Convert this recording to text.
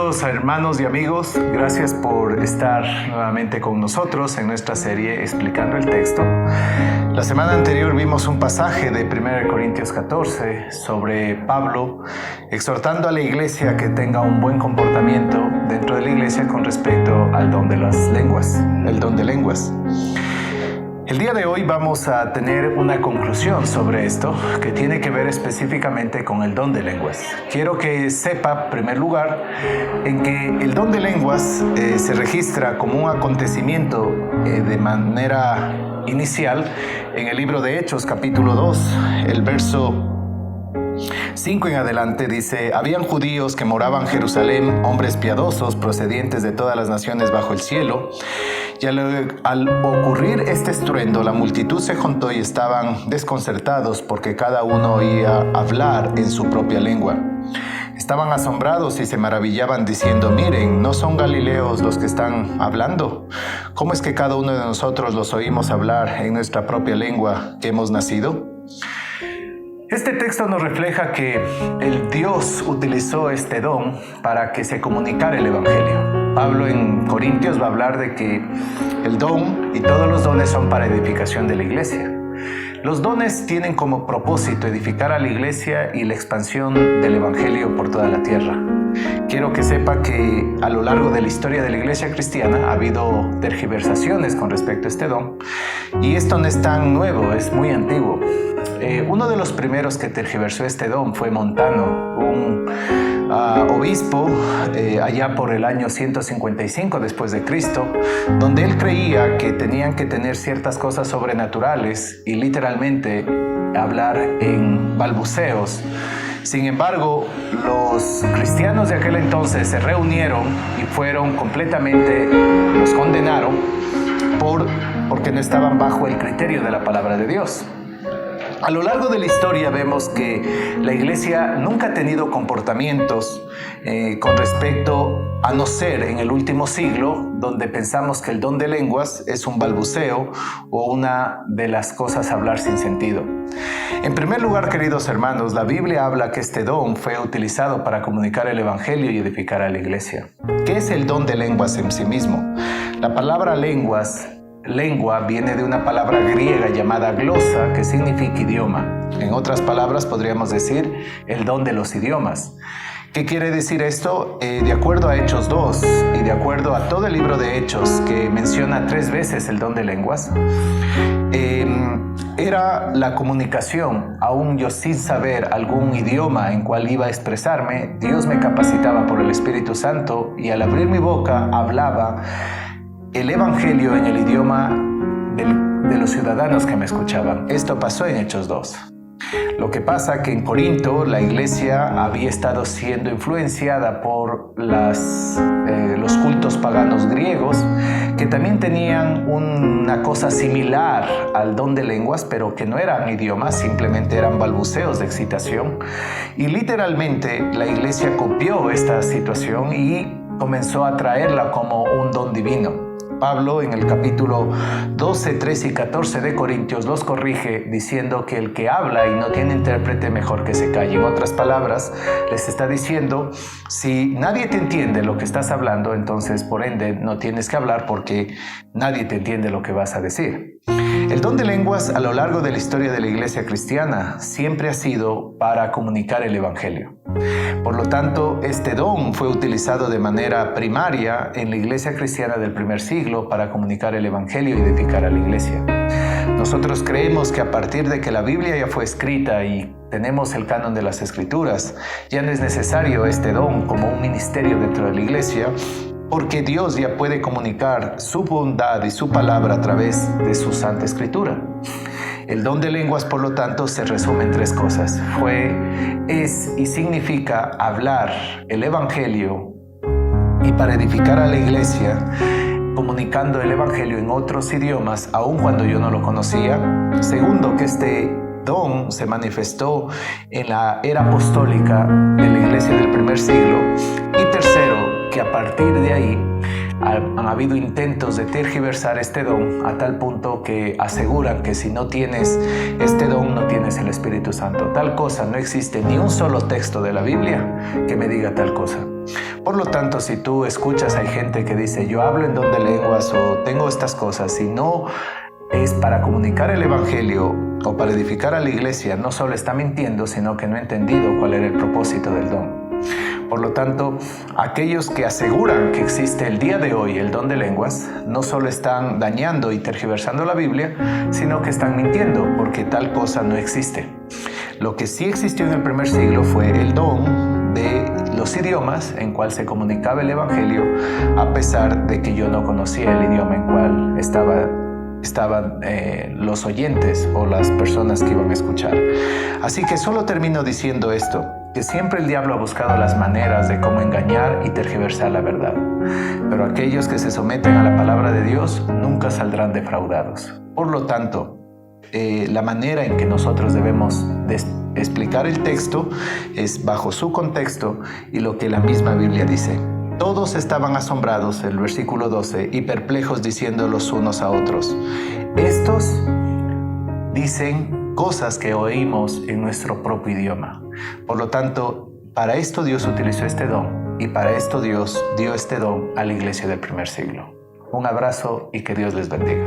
Queridos hermanos y amigos, gracias por estar nuevamente con nosotros en nuestra serie Explicando el Texto. La semana anterior vimos un pasaje de 1 Corintios 14 sobre Pablo exhortando a la iglesia que tenga un buen comportamiento dentro de la iglesia con respecto al don de las lenguas, el don de lenguas. El día de hoy vamos a tener una conclusión sobre esto que tiene que ver específicamente con el don de lenguas. Quiero que sepa, en primer lugar, en que el don de lenguas se registra como un acontecimiento de manera inicial en el libro de Hechos, capítulo 2, el verso 5 en adelante dice: habían judíos que moraban en Jerusalén, hombres piadosos procedientes de todas las naciones bajo el cielo. Y al ocurrir este estruendo, la multitud se juntó y estaban desconcertados porque cada uno oía hablar en su propia lengua. Estaban asombrados y se maravillaban diciendo: miren, ¿no son galileos los que están hablando? ¿Cómo es que cada uno de nosotros los oímos hablar en nuestra propia lengua que hemos nacido? Este texto nos refleja que el Dios utilizó este don para que se comunicara el Evangelio. Pablo en Corintios va a hablar de que el don y todos los dones son para edificación de la iglesia. Los dones tienen como propósito edificar a la iglesia y la expansión del Evangelio por toda la tierra. Quiero que sepa que a lo largo de la historia de la iglesia cristiana ha habido tergiversaciones con respecto a este don, y esto no es tan nuevo, es muy antiguo. Uno de los primeros que tergiversó este don fue Montano, un obispo allá por el año 155 después de Cristo, donde él creía que tenían que tener ciertas cosas sobrenaturales y literalmente hablar en balbuceos. Sin embargo, los cristianos de aquel entonces se reunieron y los condenaron porque no estaban bajo el criterio de la palabra de Dios. A lo largo de la historia vemos que la iglesia nunca ha tenido comportamientos con respecto a no ser en el último siglo, donde pensamos que el don de lenguas es un balbuceo o una de las cosas hablar sin sentido. En primer lugar, queridos hermanos, la Biblia habla que este don fue utilizado para comunicar el Evangelio y edificar a la iglesia. ¿Qué es el don de lenguas en sí mismo? La palabra lengua viene de una palabra griega llamada glosa, que significa idioma. En otras palabras, podríamos decir el don de los idiomas. ¿Qué quiere decir esto? De acuerdo a Hechos 2 y de acuerdo a todo el libro de Hechos, que menciona 3 veces el don de lenguas, era la comunicación. Aún yo sin saber algún idioma en cual iba a expresarme, Dios me capacitaba por el Espíritu Santo y al abrir mi boca hablaba el Evangelio en el idioma de los ciudadanos que me escuchaban. Esto pasó en Hechos 2. Lo que pasa que en Corinto la iglesia había estado siendo influenciada por los cultos paganos griegos, que también tenían una cosa similar al don de lenguas, pero que no eran idiomas, simplemente eran balbuceos de excitación. Y literalmente la iglesia copió esta situación y comenzó a traerla como un don divino. Pablo en el capítulo 12, 13 y 14 de Corintios los corrige diciendo que el que habla y no tiene intérprete, mejor que se calle. En otras palabras, les está diciendo: si nadie te entiende lo que estás hablando, entonces por ende no tienes que hablar porque nadie te entiende lo que vas a decir. El don de lenguas a lo largo de la historia de la iglesia cristiana siempre ha sido para comunicar el Evangelio. Por lo tanto, este don fue utilizado de manera primaria en la iglesia cristiana del primer siglo para comunicar el Evangelio y edificar a la iglesia. Nosotros creemos que a partir de que la Biblia ya fue escrita y tenemos el canon de las Escrituras, ya no es necesario este don como un ministerio dentro de la iglesia, porque Dios ya puede comunicar su bondad y su palabra a través de su Santa Escritura. El don de lenguas, por lo tanto, se resume en 3 cosas. Es y significa hablar el Evangelio y para edificar a la iglesia, comunicando el Evangelio en otros idiomas, aun cuando yo no lo conocía. Segundo, que este don se manifestó en la era apostólica de la iglesia del primer siglo. Y tercero, que a partir de ahí han habido intentos de tergiversar este don a tal punto que aseguran que si no tienes este don no tienes el Espíritu Santo. Tal cosa, no existe ni un solo texto de la Biblia que me diga tal cosa. Por lo tanto, si tú escuchas, hay gente que dice, yo hablo en don de lenguas o tengo estas cosas, y no es para comunicar el evangelio o para edificar a la iglesia, no solo está mintiendo, sino que no ha entendido cuál era el propósito del don. Por lo tanto, aquellos que aseguran que existe el día de hoy el don de lenguas, no solo están dañando y tergiversando la Biblia, sino que están mintiendo, porque tal cosa no existe. Lo que sí existió en el primer siglo fue el don de los idiomas en cual se comunicaba el evangelio, a pesar de que yo no conocía el idioma en cual estaban los oyentes o las personas que iban a escuchar. Así que solo termino diciendo esto, que siempre el diablo ha buscado las maneras de cómo engañar y tergiversar la verdad. Pero aquellos que se someten a la palabra de Dios nunca saldrán defraudados. Por lo tanto, la manera en que nosotros debemos explicar el texto es bajo su contexto y lo que la misma Biblia dice. Todos estaban asombrados, el versículo 12, y perplejos diciendo los unos a otros. Estos dicen cosas que oímos en nuestro propio idioma. Por lo tanto, para esto Dios utilizó este don y para esto Dios dio este don a la iglesia del primer siglo. Un abrazo y que Dios les bendiga.